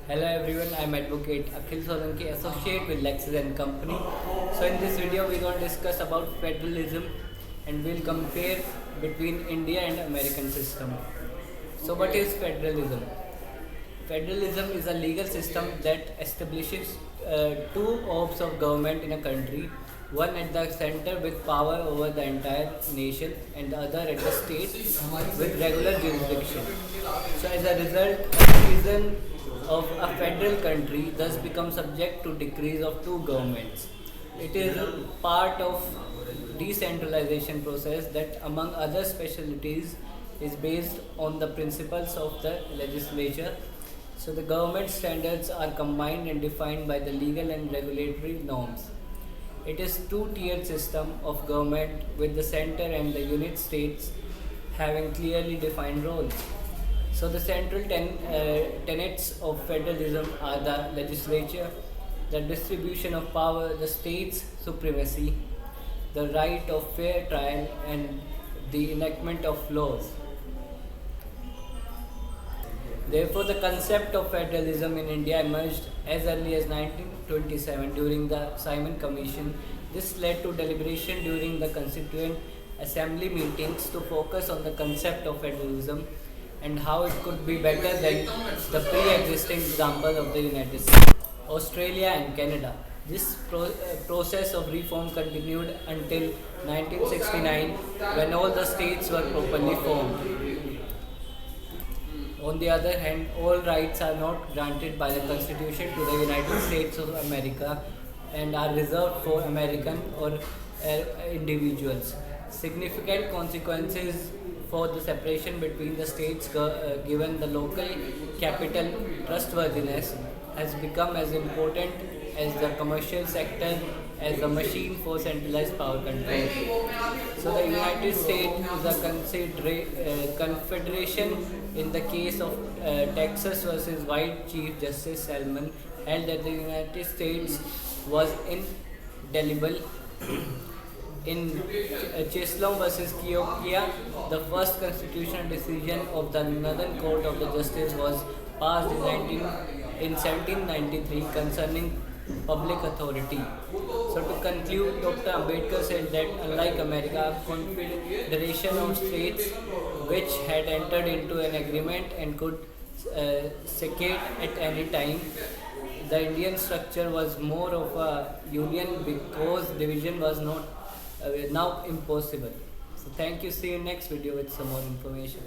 Hello everyone, I'm Advocate Akhil Solanki, Associate with Lexis and Company. So in this video we're going to discuss about federalism and we'll compare between India and American system. So what is federalism? Federalism is a legal system that establishes two orbs of government in a country, one at the center with power over the entire nation and the other at the state with regular jurisdiction. So as a result, a citizen of a federal country thus becomes subject to decrees of two governments. It is a part of decentralization process that among other specialties is based on the principles of the legislature. So the government standards are combined and defined by the legal and regulatory norms. It is two-tiered system of government with the center and the unit states having clearly defined roles. So the central tenets of federalism are the legislature, the distribution of power, the state's supremacy, the right of fair trial, and the enactment of laws. Therefore, the concept of federalism in India emerged as early as 1927 during the Simon Commission. This led to deliberation during the Constituent Assembly meetings to focus on the concept of federalism and how it could be better than the pre-existing example of the United States, Australia and Canada. This process of reform continued until 1969 when all the states were properly formed. On the other hand, all rights are not granted by the Constitution to the United States of America and are reserved for American or individuals. Significant consequences for the separation between the states given the local capital trustworthiness has become as important as the commercial sector as a machine for centralized power control. So the United States is a confederation. In the case of Texas versus White, Chief Justice Salmon held that the United States was indelible. In Chisholm versus Keokea, the first constitutional decision of the Northern Court of the Justice was passed in 1793 concerning public authority. So to conclude, Dr. Ambedkar said that unlike America, a confederation of states which had entered into an agreement and could secede at any time, the Indian structure was more of a union because division was not now impossible. So thank you. See you next video with some more information.